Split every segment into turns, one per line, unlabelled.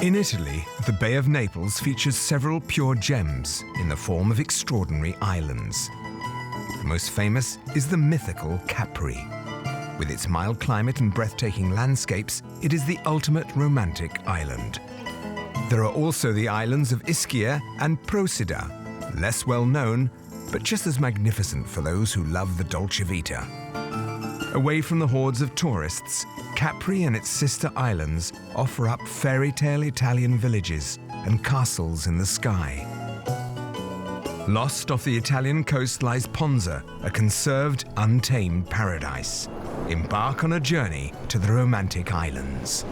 In Italy, the Bay of Naples features several pure gems in the form of extraordinary islands. The most famous is the mythical Capri. With its mild climate and breathtaking landscapes, it is the ultimate romantic island. There are also the islands of Ischia and Procida, less well known, but just as magnificent for those who love the dolce vita. Away from the hordes of tourists, Capri and its sister islands offer up fairy tale Italian villages and castles in the sky. Lost off the Italian coast lies Ponza, a conserved, untamed paradise. Embark on a journey to the romantic islands.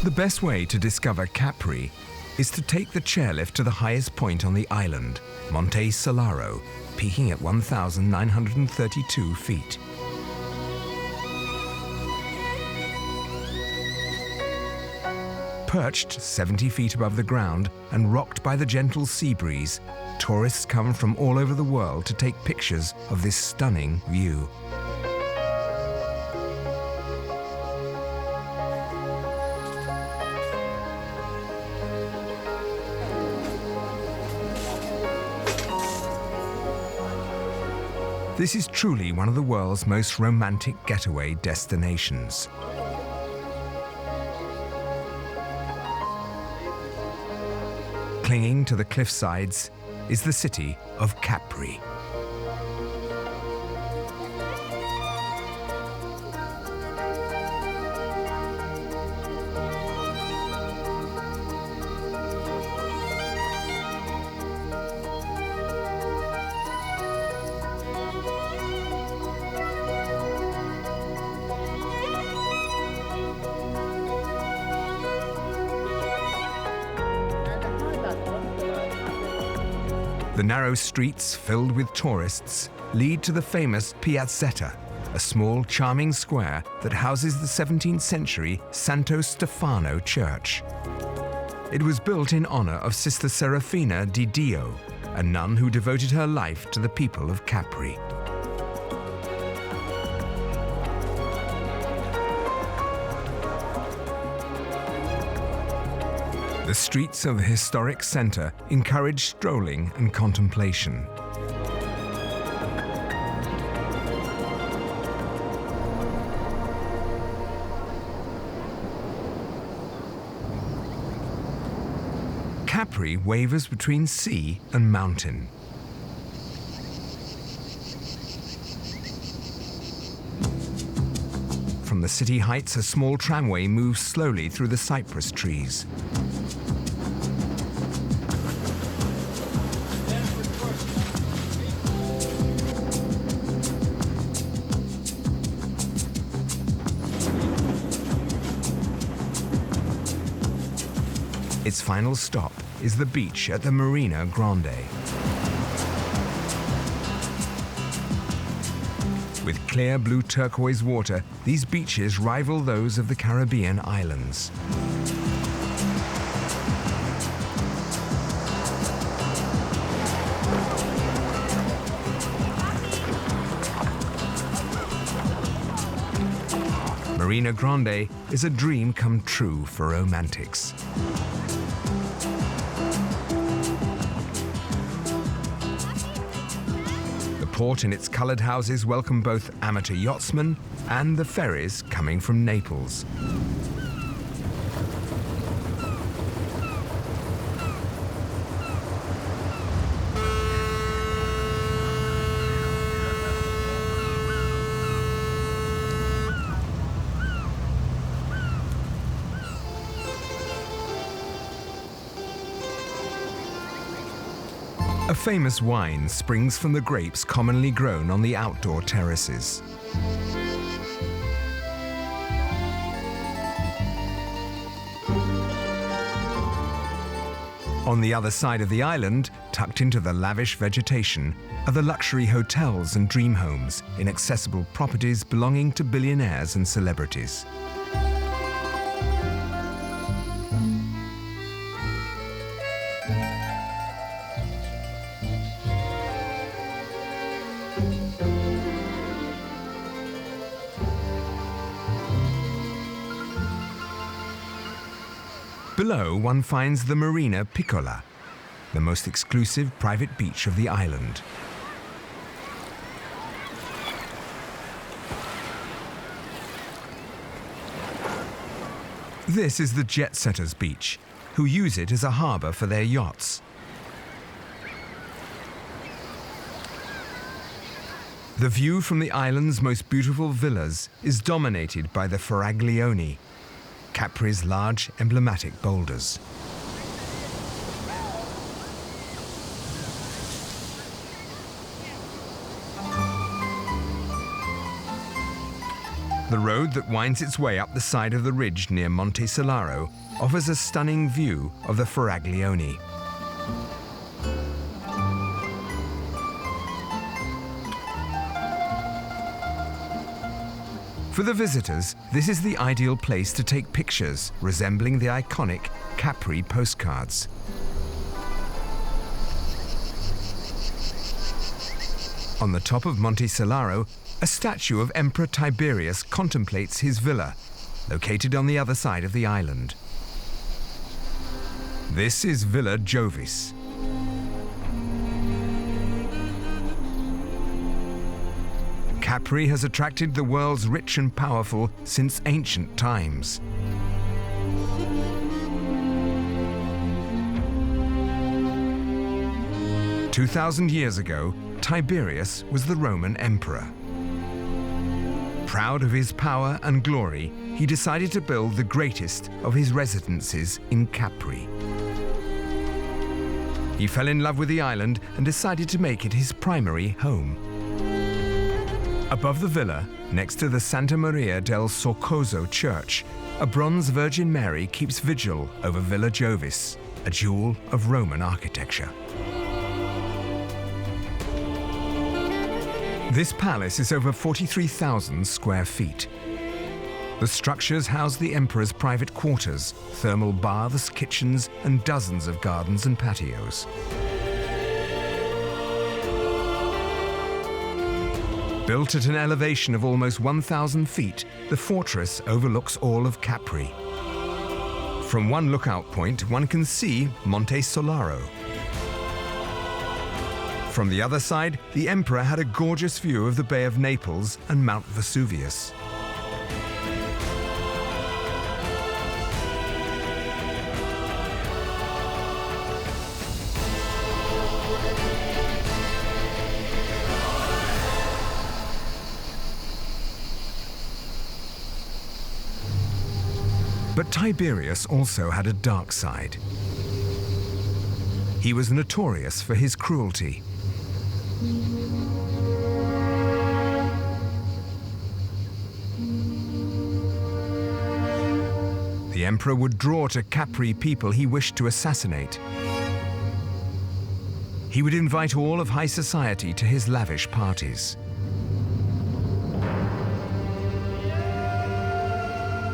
The best way to discover Capri is to take the chairlift to the highest point on the island, Monte Solaro, peaking at 1,932 feet. Perched 70 feet above the ground and rocked by the gentle sea breeze, tourists come from all over the world to take pictures of this stunning view. This is truly one of the world's most romantic getaway destinations. Clinging to the cliffsides is the city of Capri. The narrow streets filled with tourists lead to the famous Piazzetta, a small, charming square that houses the 17th century Santo Stefano church. It was built in honor of Sister Serafina di Dio, a nun who devoted her life to the people of Capri. The streets of the historic center encourage strolling and contemplation. Capri wavers between sea and mountain. From the city heights, a small tramway moves slowly through the cypress trees. Its final stop is the beach at the Marina Grande. With clear blue turquoise water, these beaches rival those of the Caribbean islands. Marina Grande is a dream come true for romantics. The port and its colored houses welcome both amateur yachtsmen and the ferries coming from Naples. A famous wine springs from the grapes commonly grown on the outdoor terraces. On the other side of the island, tucked into the lavish vegetation, are the luxury hotels and dream homes, inaccessible properties belonging to billionaires and celebrities. Below, one finds the Marina Piccola, the most exclusive private beach of the island. This is the jet-setters' beach, who use it as a harbour for their yachts. The view from the island's most beautiful villas is dominated by the Faraglioni, Capri's large emblematic boulders. The road that winds its way up the side of the ridge near Monte Solaro offers a stunning view of the Faraglioni. For the visitors, this is the ideal place to take pictures resembling the iconic Capri postcards. On the top of Monte Solaro, a statue of Emperor Tiberius contemplates his villa, located on the other side of the island. This is Villa Jovis. Capri has attracted the world's rich and powerful since ancient times. "2,000 years ago, Tiberius was the Roman emperor. Proud of his power and glory, he decided to build the greatest of his residences in Capri. He fell in love with the island and decided to make it his primary home. Above the villa, next to the Santa Maria del Sorcoso church, a bronze Virgin Mary keeps vigil over Villa Jovis, a jewel of Roman architecture. This palace is over 43,000 square feet. The structures house the emperor's private quarters, thermal baths, kitchens, and dozens of gardens and patios. Built at an elevation of almost 1,000 feet, the fortress overlooks all of Capri. From one lookout point, one can see Monte Solaro. From the other side, the emperor had a gorgeous view of the Bay of Naples and Mount Vesuvius. But Tiberius also had a dark side. He was notorious for his cruelty. The emperor would draw to Capri people he wished to assassinate. He would invite all of high society to his lavish parties.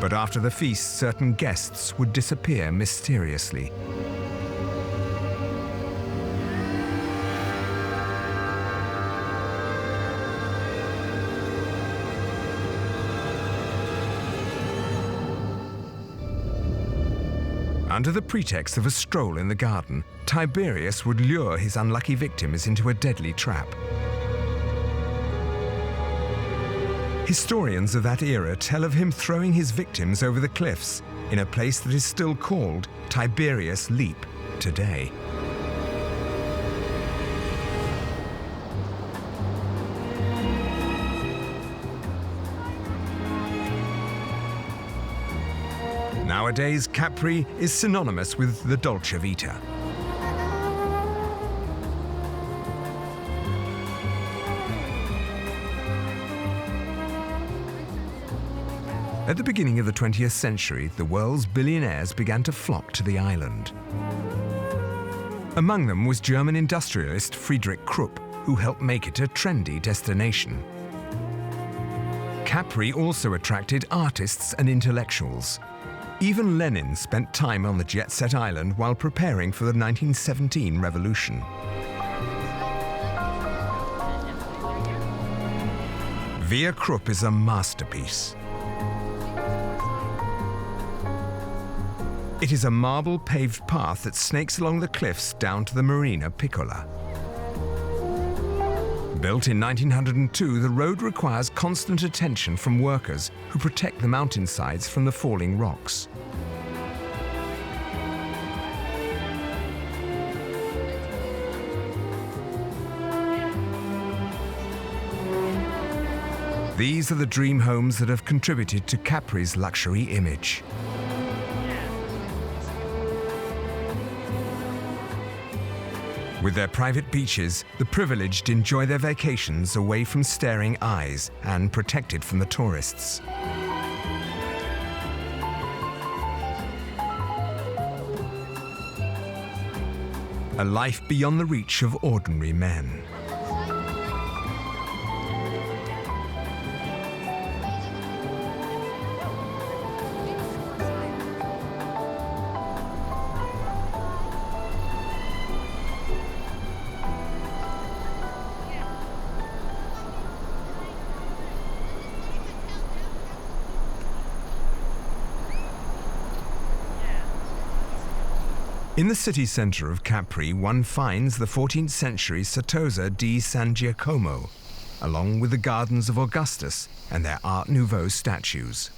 But after the feast, certain guests would disappear mysteriously. Under the pretext of a stroll in the garden, Tiberius would lure his unlucky victims into a deadly trap. Historians of that era tell of him throwing his victims over the cliffs in a place that is still called Tiberius Leap today. Nowadays, Capri is synonymous with the Dolce Vita. At the beginning of the 20th century, the world's billionaires began to flock to the island. Among them was German industrialist Friedrich Krupp, who helped make it a trendy destination. Capri also attracted artists and intellectuals. Even Lenin spent time on the jet-set island while preparing for the 1917 revolution. Via Krupp is a masterpiece. It is a marble-paved path that snakes along the cliffs down to the Marina Piccola. Built in 1902, the road requires constant attention from workers who protect the mountainsides from the falling rocks. These are the dream homes that have contributed to Capri's luxury image. With their private beaches, the privileged enjoy their vacations away from staring eyes and protected from the tourists. A life beyond the reach of ordinary men. In the city centre of Capri, one finds the 14th century Certosa di San Giacomo, along with the gardens of Augustus and their Art Nouveau statues.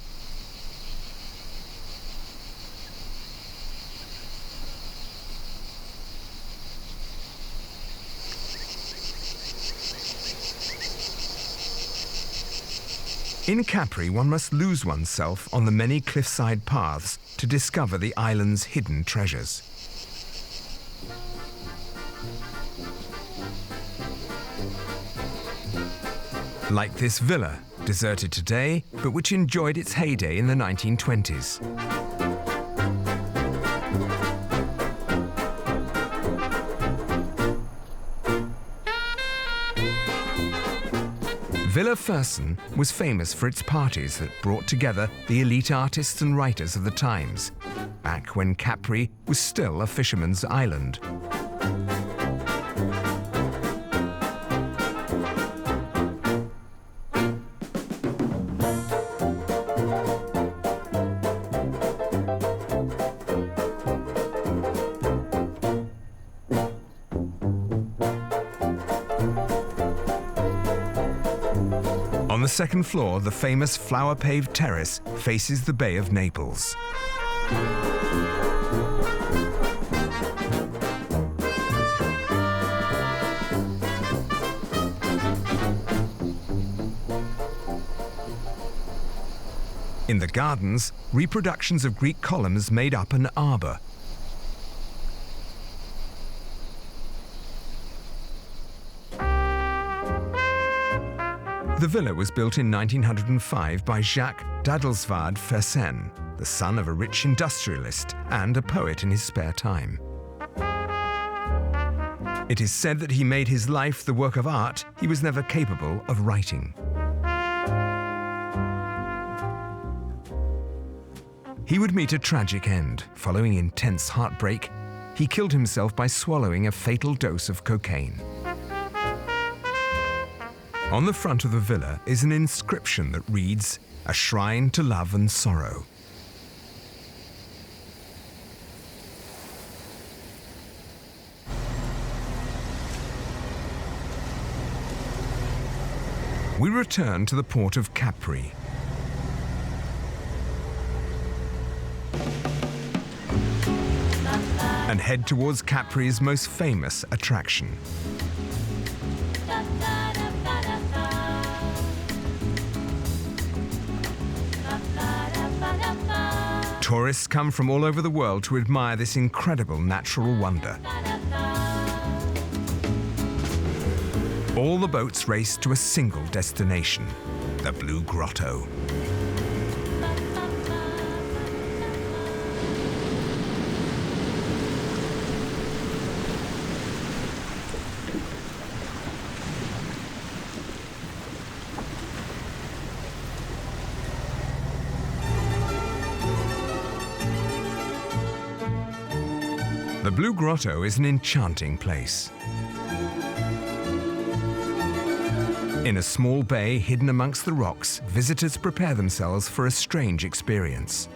In Capri, one must lose oneself on the many cliffside paths to discover the island's hidden treasures. Like this villa, deserted today, but which enjoyed its heyday in the 1920s. Villa Fersen was famous for its parties that brought together the elite artists and writers of the times, back when Capri was still a fisherman's island. On the second floor, the famous flower-paved terrace faces the Bay of Naples. In the gardens, reproductions of Greek columns made up an arbor. The villa was built in 1905 by Jacques d'Adelswade Fersen, the son of a rich industrialist and a poet in his spare time. It is said that he made his life the work of art he was never capable of writing. He would meet a tragic end. Following intense heartbreak, he killed himself by swallowing a fatal dose of cocaine. On the front of the villa is an inscription that reads, "A shrine to love and sorrow." We return to the port of Capri. And head towards Capri's most famous attraction. Tourists come from all over the world to admire this incredible natural wonder. All the boats race to a single destination, the Blue Grotto. The Blue Grotto is an enchanting place. In a small bay hidden amongst the rocks, visitors prepare themselves for a strange experience.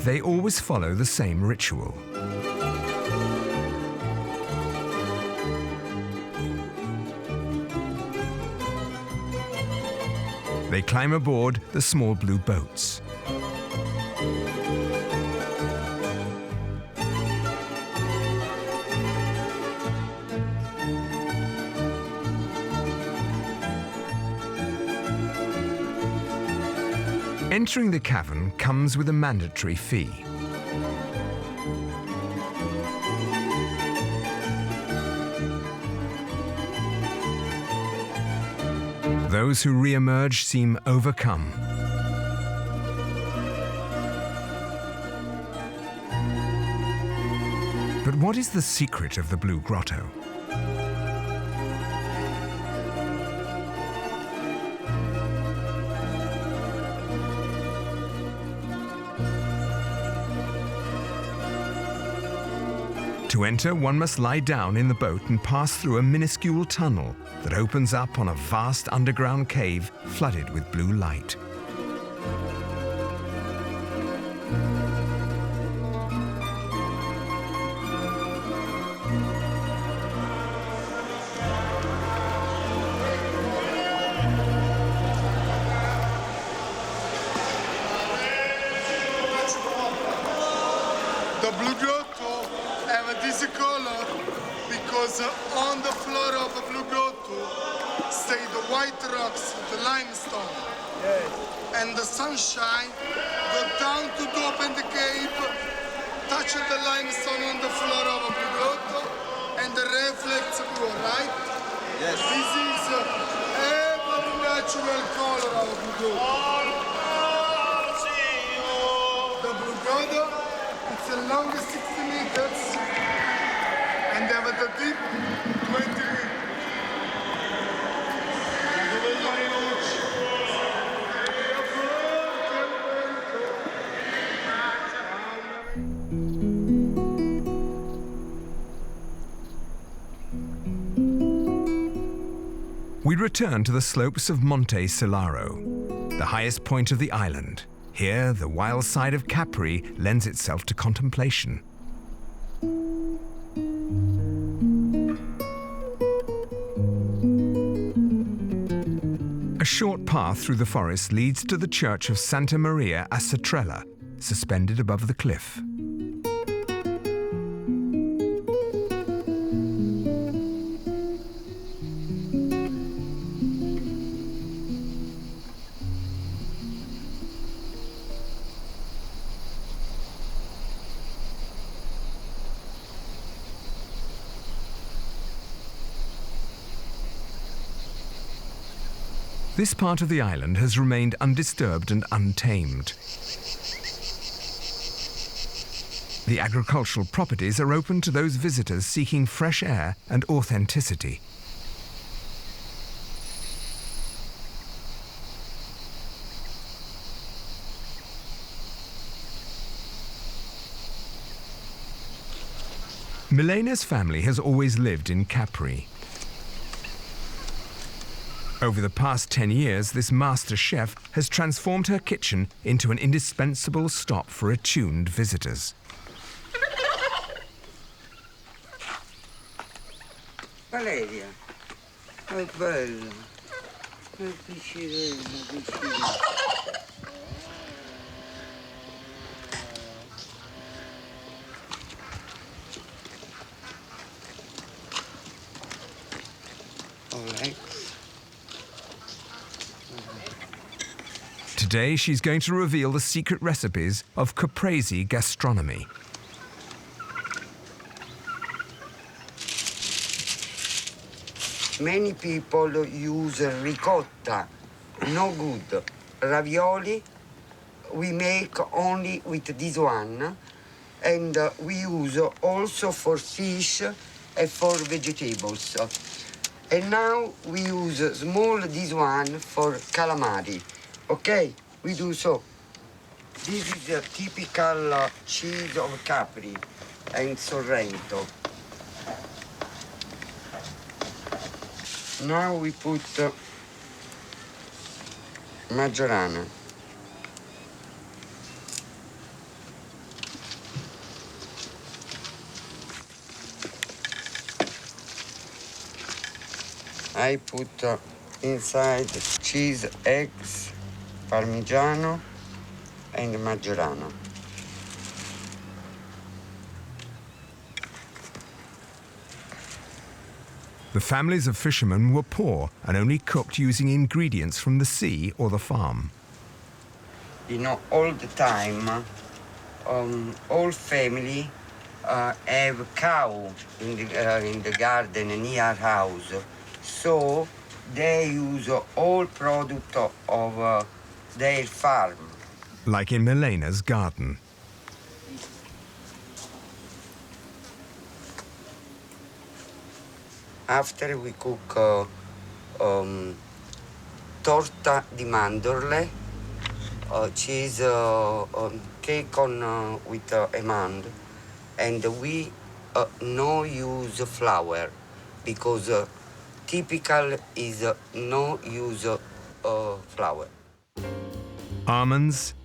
They always follow the same ritual. They climb aboard the small blue boats. Entering the cavern comes with a mandatory fee. Those who re-emerge seem overcome. But what is the secret of the Blue Grotto? To enter, one must lie down in the boat and pass through a minuscule tunnel that opens up on a vast underground cave flooded with blue light.
The Blue Grotto have this color because on the floor of the Blue Grotto stay the white rocks, the limestone. Yes. And the sunshine go down to open the cave, touch the limestone on the floor of the Blue Grotto, and the reflects blue, right? Yes. This is every natural color of the Blue Grotto. The Blue Grotto, it's a long 60 meters, and they have the deep 20 meters.
We return to the slopes of Monte Solaro, the highest point of the island. Here, the wild side of Capri lends itself to contemplation. A short path through the forest leads to the church of Santa Maria a Strella, suspended above the cliff. This part of the island has remained undisturbed and untamed. The agricultural properties are open to those visitors seeking fresh air and authenticity. Milena's family has always lived in Capri. Over the past 10 years, this master chef has transformed her kitchen into an indispensable stop for attuned visitors.
Valeria, è bella, è piacerella.
Today, she's going to reveal the secret recipes of Caprese gastronomy.
Many people use ricotta, no good. Ravioli, we make only with this one. And we use also for fish and for vegetables. And now we use small this one for calamari. Okay, we do so. This is the typical cheese of Capri and Sorrento. Now we put Majorana. I put inside cheese, eggs, parmigiano, and maggiorano.
The families of fishermen were poor and only cooked using ingredients from the sea or the farm.
You know, all the time, all family have cow in the garden near house. So they use all product of their farm.
Like in Milena's garden.
After we cook torta di mandorle, cheese cake on with almond, and we no use flour because typical is no use flour.
Almonds,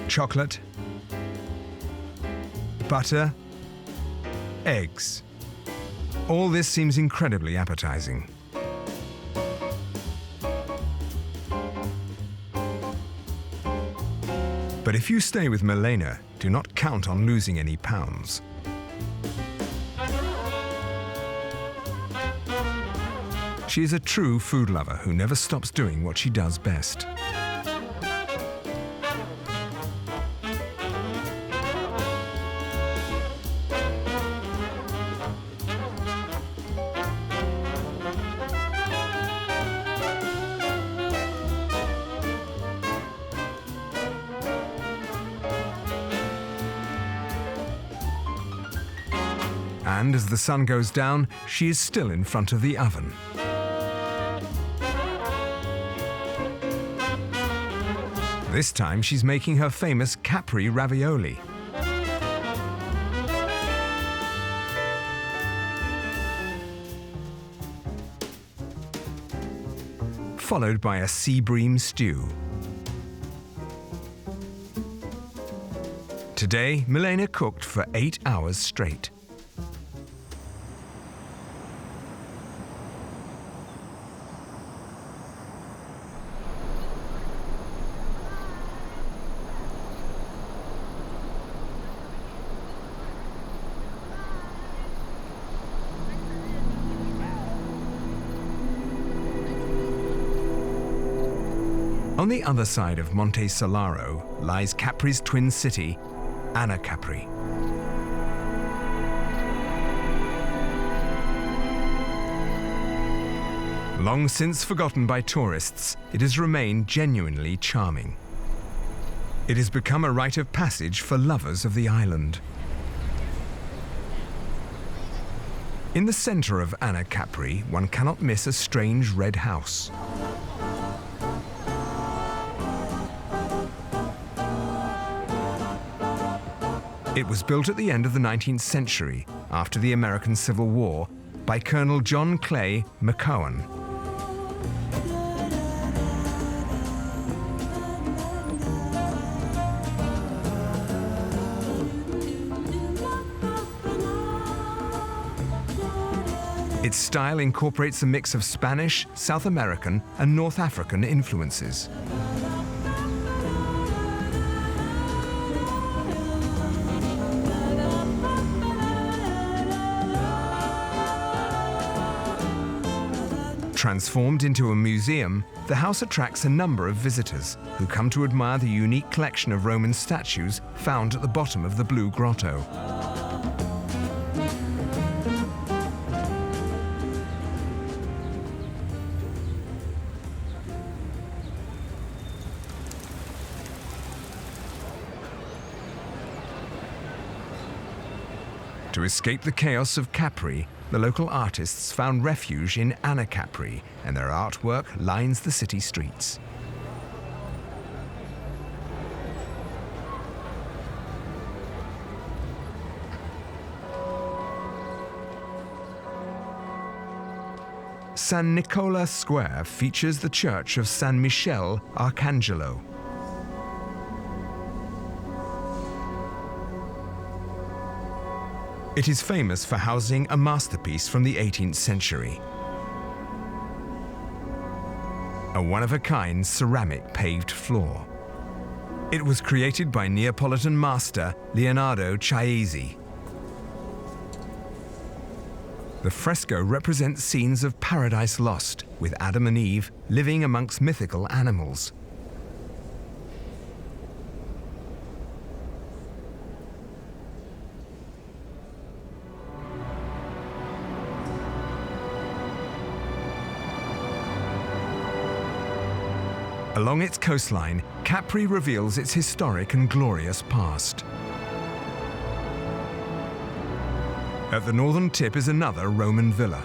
chocolate, butter, eggs. All this seems incredibly appetizing. But if you stay with Milena, do not count on losing any pounds. She is a true food lover who never stops doing what she does best. And as the sun goes down, she is still in front of the oven. This time she's making her famous Capri ravioli. Followed by a sea bream stew. Today, Milena cooked for 8 hours straight. On the other side of Monte Solaro lies Capri's twin city, Capri. Long since forgotten by tourists, it has remained genuinely charming. It has become a rite of passage for lovers of the island. In the center of Capri, one cannot miss a strange red house. It was built at the end of the 19th century, after the American Civil War, by Colonel John Clay McCowan. Its style incorporates a mix of Spanish, South American, and North African influences. Transformed into a museum, the house attracts a number of visitors who come to admire the unique collection of Roman statues found at the bottom of the Blue Grotto. To escape the chaos of Capri, the local artists found refuge in Capri, and their artwork lines the city streets. San Nicola Square features the church of San Michele Arcangelo. It is famous for housing a masterpiece from the 18th century. a one-of-a-kind ceramic paved floor. It was created by Neapolitan master Leonardo Chiesi. The fresco represents scenes of Paradise Lost, with Adam and Eve living amongst mythical animals. Along its coastline, Capri reveals its historic and glorious past. At the northern tip is another Roman villa.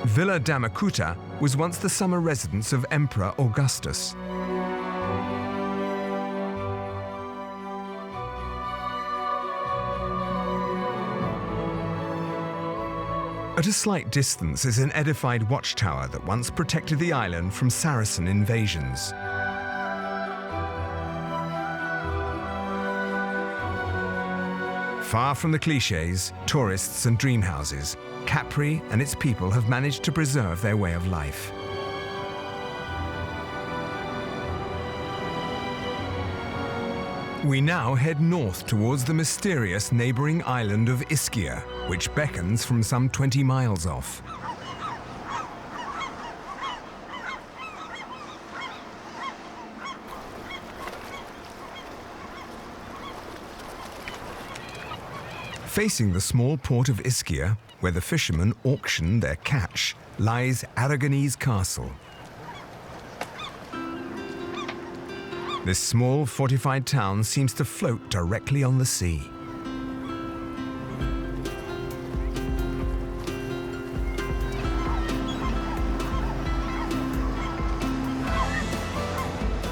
Villa Damacuta was once the summer residence of Emperor Augustus. At a slight distance is an edified watchtower that once protected the island from Saracen invasions. Far from the clichés, tourists and dream houses, Capri and its people have managed to preserve their way of life. We now head north towards the mysterious neighboring island of Ischia, which beckons from some 20 miles off. Facing the small port of Ischia, where the fishermen auction their catch, lies Aragonese Castle. This small fortified town seems to float directly on the sea.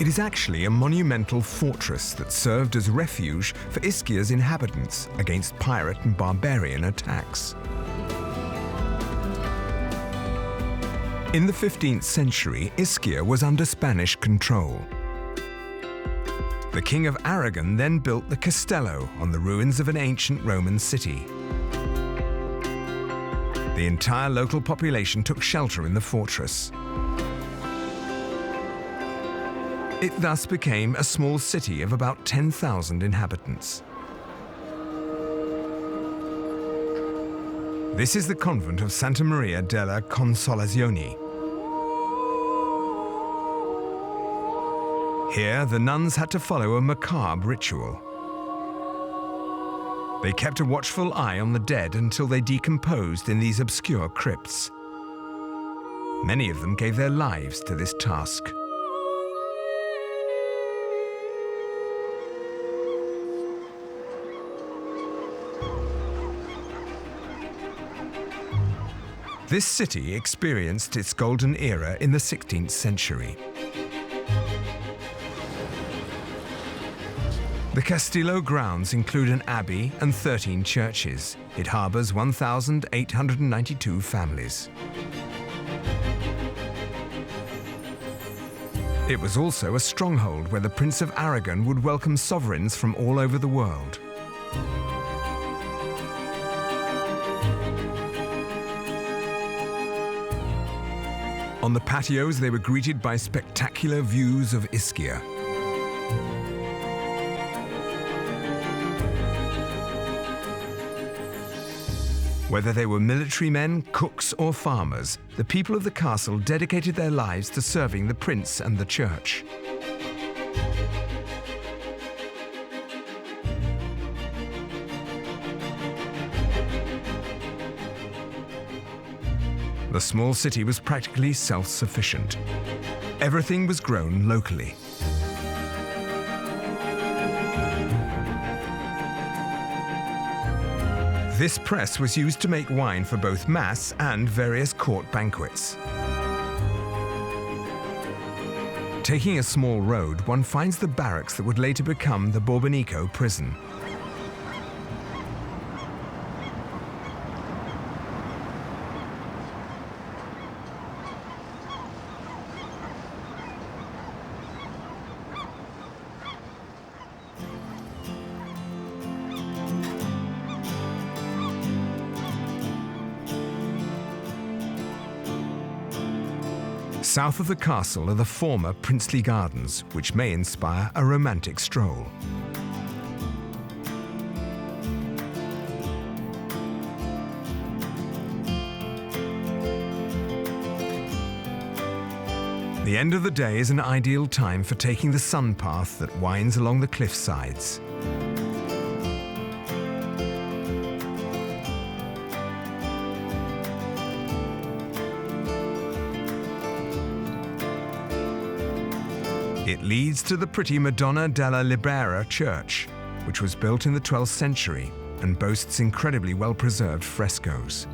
It is actually a monumental fortress that served as refuge for Ischia's inhabitants against pirate and barbarian attacks. In the 15th century, Ischia was under Spanish control. The King of Aragon then built the Castello on the ruins of an ancient Roman city. The entire local population took shelter in the fortress. It thus became a small city of about 10,000 inhabitants. This is the convent of Santa Maria della Consolazione. Here, the nuns had to follow a macabre ritual. They kept a watchful eye on the dead until they decomposed in these obscure crypts. Many of them gave their lives to this task. This city experienced its golden era in the 16th century. The Castillo grounds include an abbey and 13 churches. It harbours 1,892 families. It was also a stronghold where the Prince of Aragon would welcome sovereigns from all over the world. On the patios, they were greeted by spectacular views of Ischia. Whether they were military men, cooks, or farmers, the people of the castle dedicated their lives to serving the prince and the church. The small city was practically self-sufficient. Everything was grown locally. This press was used to make wine for both mass and various court banquets. Taking a small road, one finds the barracks that would later become the Borbonico prison. South of the castle are the former princely gardens, which may inspire a romantic stroll. The end of the day is an ideal time for taking the sun path that winds along the cliff sides. It leads to the pretty Madonna della Libera church, which was built in the 12th century and boasts incredibly well-preserved frescoes.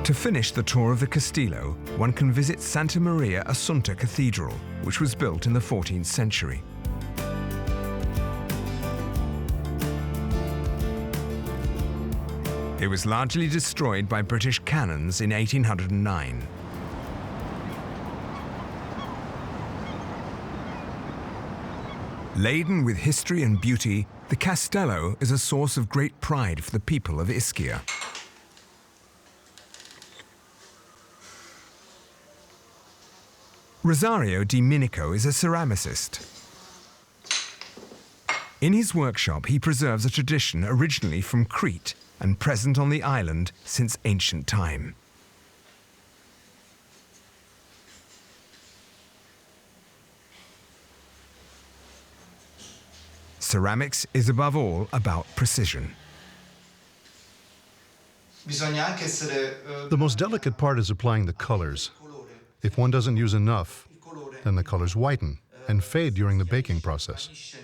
To finish the tour of the Castillo, one can visit Santa Maria Assunta Cathedral, which was built in the 14th century. It was largely destroyed by British cannons in 1809. Laden with history and beauty, the Castello is a source of great pride for the people of Ischia. Rosario Di Minico is a ceramicist. In his workshop, he preserves a tradition originally from Crete and present on the island since ancient time. Ceramics is above all about precision.
The most delicate part is applying the colors. If one doesn't use enough, then the colors whiten and fade during the baking process.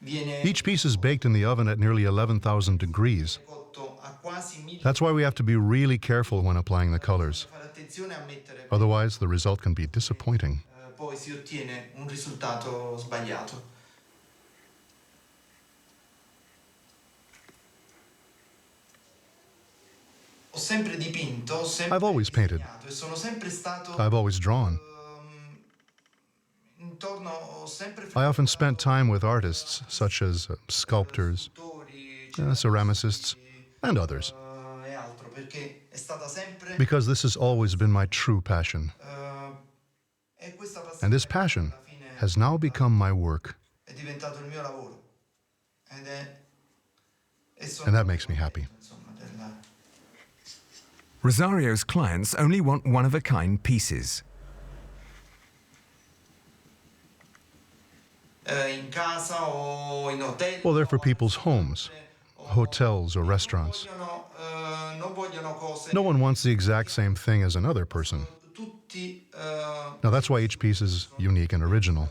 Each piece is baked in the oven at nearly 11,000 degrees. That's why we have to be really careful when applying the colors. Otherwise, the result can be disappointing. I've always painted. I've always drawn. I often spent time with artists such as sculptors, ceramicists, and others, because this has always been my true passion. And this passion has now become my work. And that makes me happy.
Rosario's clients only want one-of-a-kind pieces.
Well, they're for people's homes, hotels or restaurants. No one wants the exact same thing as another person. Now that's why each piece is unique and original.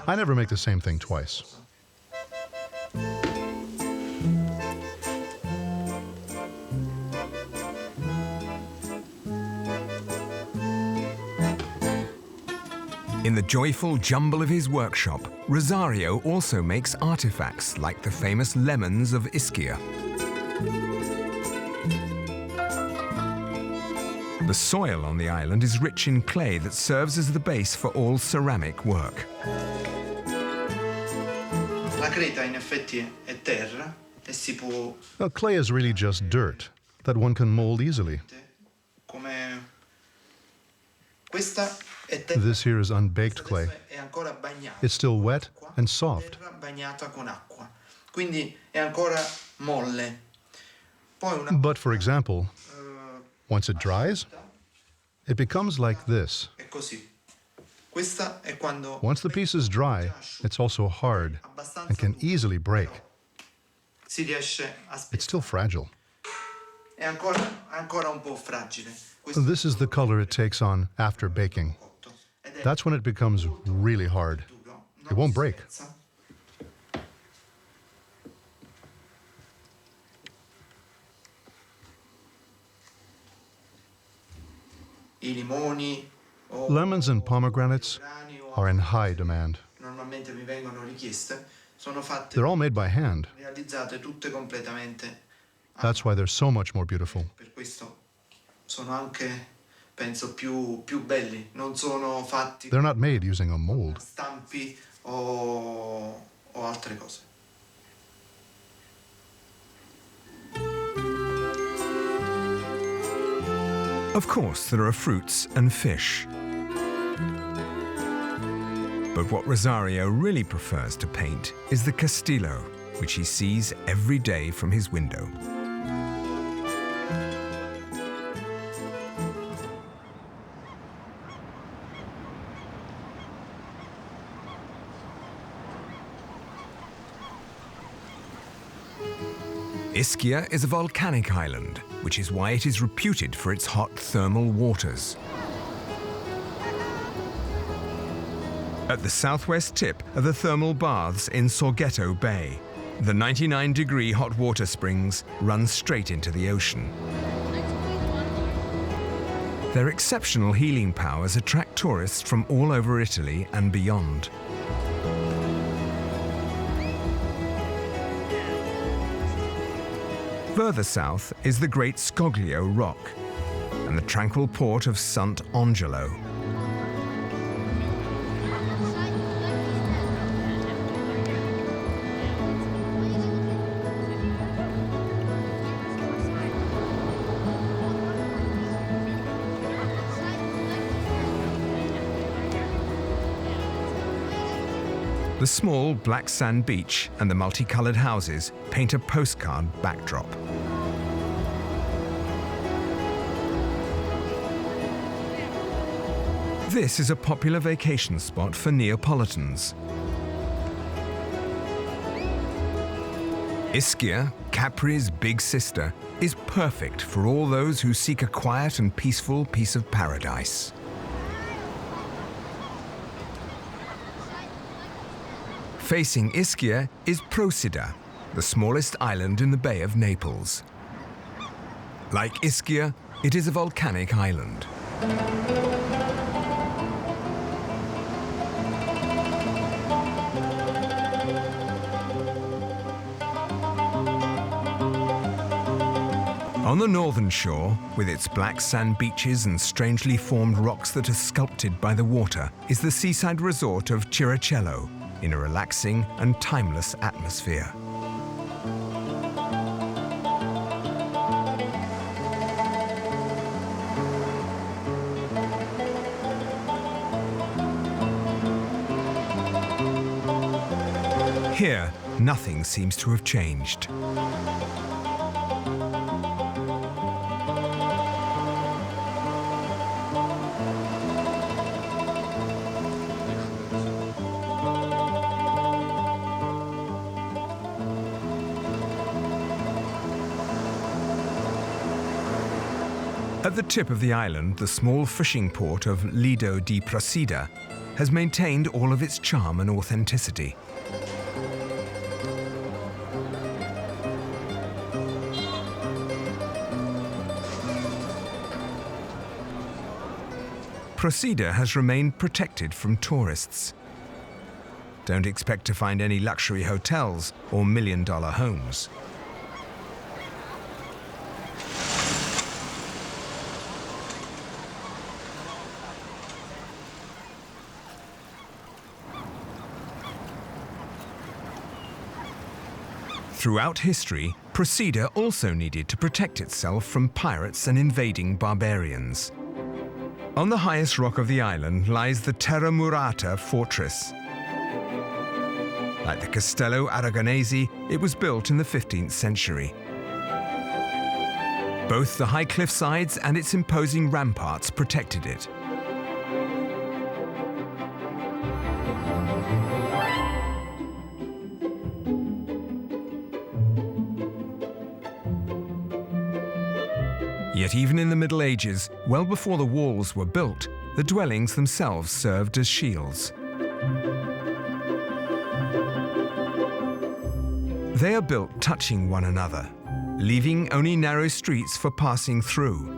I never make the same thing twice.
In the joyful jumble of his workshop, Rosario also makes artifacts like the famous lemons of Ischia. The soil on the island is rich in clay that serves as the base for all ceramic work.
Now, clay is really just dirt that one can mold easily. This here is unbaked clay. It's still wet and soft. But for example, once it dries, it becomes like this. Once the piece is dry, it's also hard and can easily break. It's still fragile. This is the color it takes on after baking. That's when it becomes really hard. It won't break. Lemons and pomegranates are in high demand. They're all made by hand. That's why they're so much more beautiful. They're not made using a mold.
o altre cose.
Of course, there are fruits and fish. But what Rosario really prefers to paint is the Castillo, which he sees every day from his window. Ischia is a volcanic island, which is why it is reputed for its hot thermal waters. At the southwest tip are the thermal baths in Sorghetto Bay. The 99-degree hot water springs run straight into the ocean. Their exceptional healing powers attract tourists from all over Italy and beyond. Further south is the Great Scoglio Rock and the tranquil port of Sant'Angelo. The small black sand beach and the multicolored houses paint a postcard backdrop. This is a popular vacation spot for Neapolitans. Ischia, Capri's big sister, is perfect for all those who seek a quiet and peaceful piece of paradise. Facing Ischia is Procida, the smallest island in the Bay of Naples. Like Ischia, it is a volcanic island. On the northern shore, with its black sand beaches and strangely formed rocks that are sculpted by the water, is the seaside resort of Chiarlift, in a relaxing and timeless atmosphere. Here, nothing seems to have changed. At the tip of the island, the small fishing port of Lido di Procida has maintained all of its charm and authenticity. Procida has remained protected from tourists. Don't expect to find any luxury hotels or million-dollar homes. Throughout history, Procida also needed to protect itself from pirates and invading barbarians. On the highest rock of the island lies the Terra Murata fortress. Like the Castello Aragonese, it was built in the 15th century. Both the high cliff sides and its imposing ramparts protected it. Yet even in the Middle Ages, well before the walls were built, the dwellings themselves served as shields. They are built touching one another, leaving only narrow streets for passing through.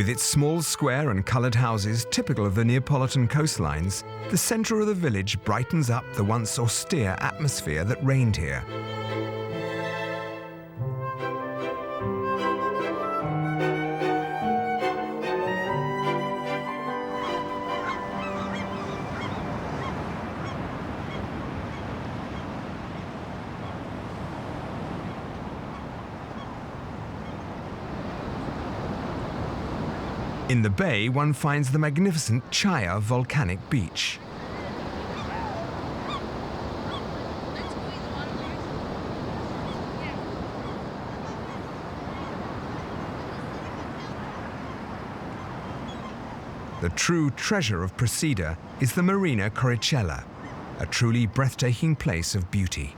With its small square and coloured houses typical of the Neapolitan coastlines, the centre of the village brightens up the once austere atmosphere that reigned here. In the bay, one finds the magnificent Chaya volcanic beach. The true treasure of Procida is the Marina Coricella, a truly breathtaking place of beauty.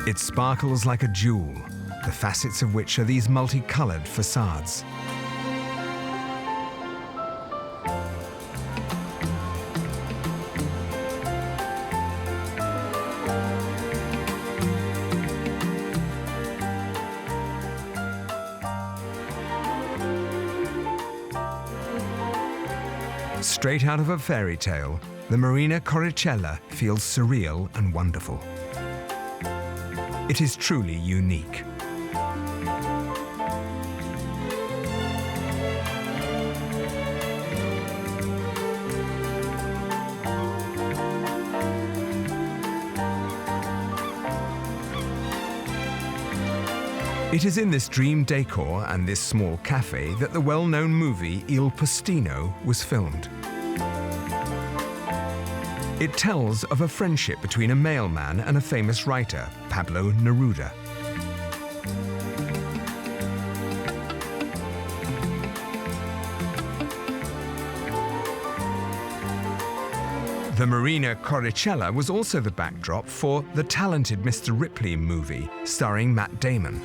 It sparkles like a jewel, the facets of which are these multicolored facades. Straight out of a fairy tale, the Marina Coricella feels surreal and wonderful. It is truly unique. It is in this dream decor and this small cafe that the well-known movie Il Postino was filmed. It tells of a friendship between a mailman and a famous writer, Pablo Neruda. The Marina Coricella was also the backdrop for The Talented Mr. Ripley movie, starring Matt Damon.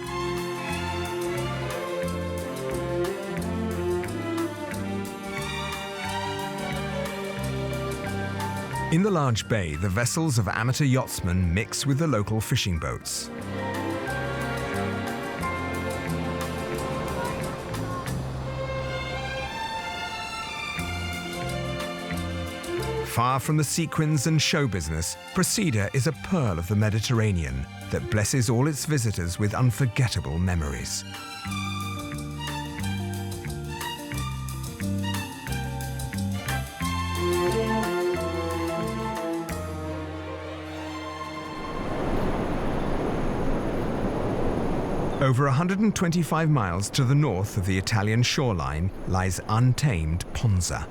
In the large bay, the vessels of amateur yachtsmen mix with the local fishing boats. Far from the sequins and show business, Procida is a pearl of the Mediterranean that blesses all its visitors with unforgettable memories. Over 125 miles to the north of the Italian shoreline lies untamed Ponza.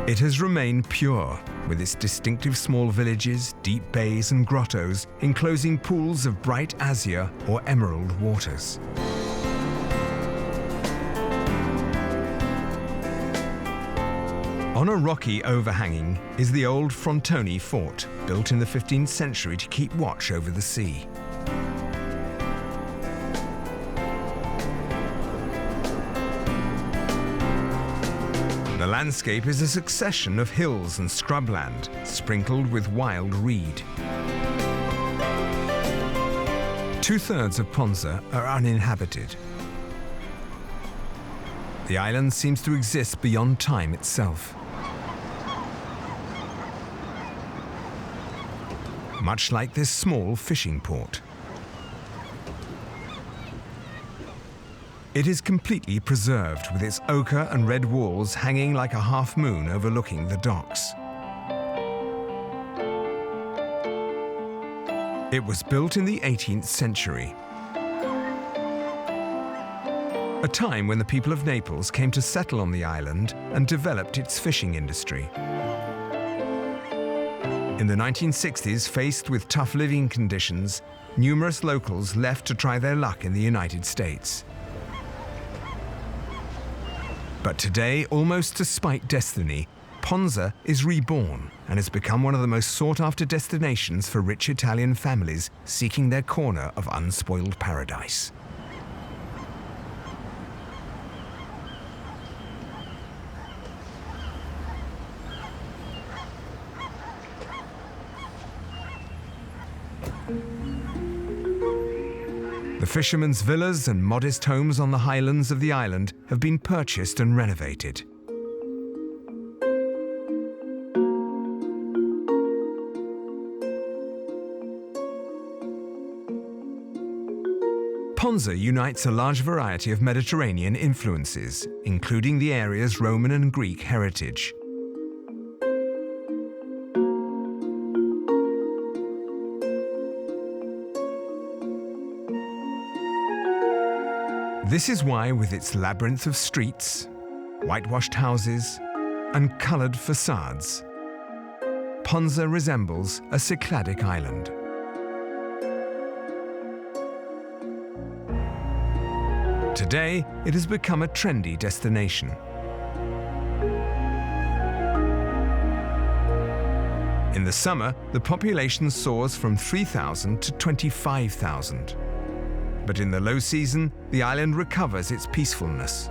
It has remained pure, with its distinctive small villages, deep bays and grottos, enclosing pools of bright azure or emerald waters. On a rocky overhanging is the old Frontoni fort, built in the 15th century to keep watch over the sea. The landscape is a succession of hills and scrubland, sprinkled with wild reed. 2/3 of Ponza are uninhabited. The island seems to exist beyond time itself. Much like this small fishing port. It is completely preserved, with its ochre and red walls hanging like a half moon overlooking the docks. It was built in the 18th century, a time when the people of Naples came to settle on the island and developed its fishing industry. In the 1960s, faced with tough living conditions, numerous locals left to try their luck in the United States. But today, almost to spite destiny, Ponza is reborn and has become one of the most sought-after destinations for rich Italian families seeking their corner of unspoiled paradise. The fishermen's villas and modest homes on the highlands of the island have been purchased and renovated. Ponza unites a large variety of Mediterranean influences, including the area's Roman and Greek heritage. This is why, with its labyrinth of streets, whitewashed houses, and coloured facades, Ponza resembles a Cycladic island. Today, it has become a trendy destination. In the summer, the population soars from 3,000 to 25,000. But in the low season, the island recovers its peacefulness.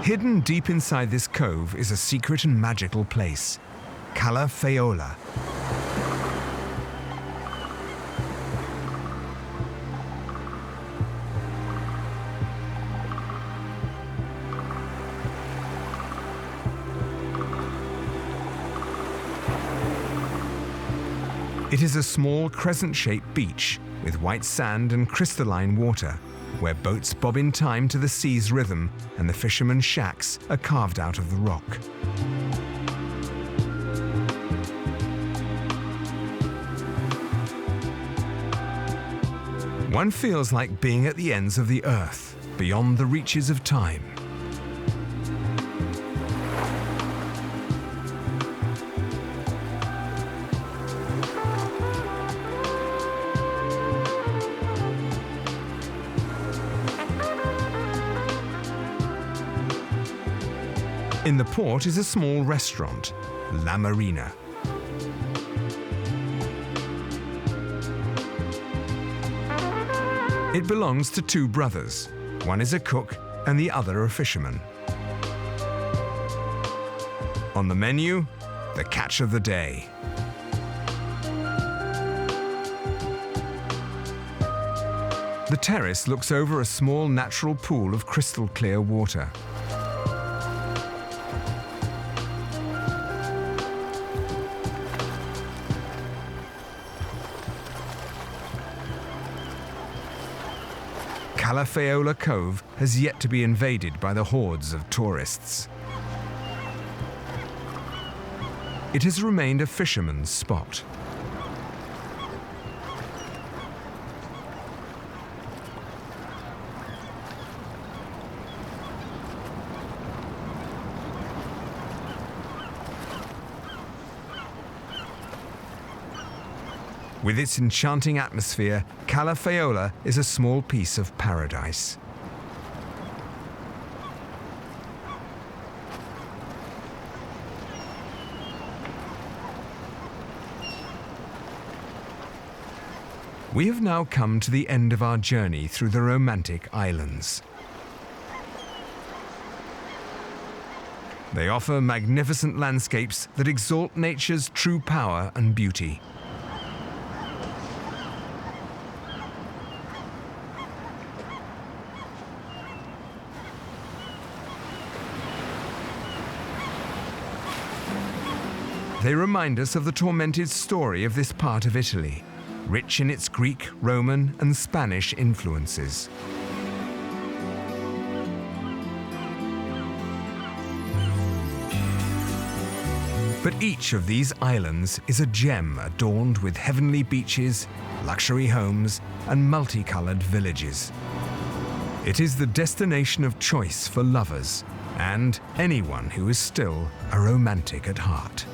Hidden deep inside this cove is a secret and magical place, Cala Faiola. It is a small crescent-shaped beach with white sand and crystalline water, where boats bob in time to the sea's rhythm and the fishermen's shacks are carved out of the rock. One feels like being at the ends of the earth, beyond the reaches of time. In the port is a small restaurant, La Marina. It belongs to two brothers. One is a cook and the other a fisherman. On the menu, the catch of the day. The terrace looks over a small natural pool of crystal clear water. Cala Faiola Cove has yet to be invaded by the hordes of tourists. It has remained a fisherman's spot. With its enchanting atmosphere, Cala Faiola is a small piece of paradise. We have now come to the end of our journey through the romantic islands. They offer magnificent landscapes that exalt nature's true power and beauty. They remind us of the tormented story of this part of Italy, rich in its Greek, Roman, and Spanish influences. But each of these islands is a gem adorned with heavenly beaches, luxury homes, and multicolored villages. It is the destination of choice for lovers and anyone who is still a romantic at heart.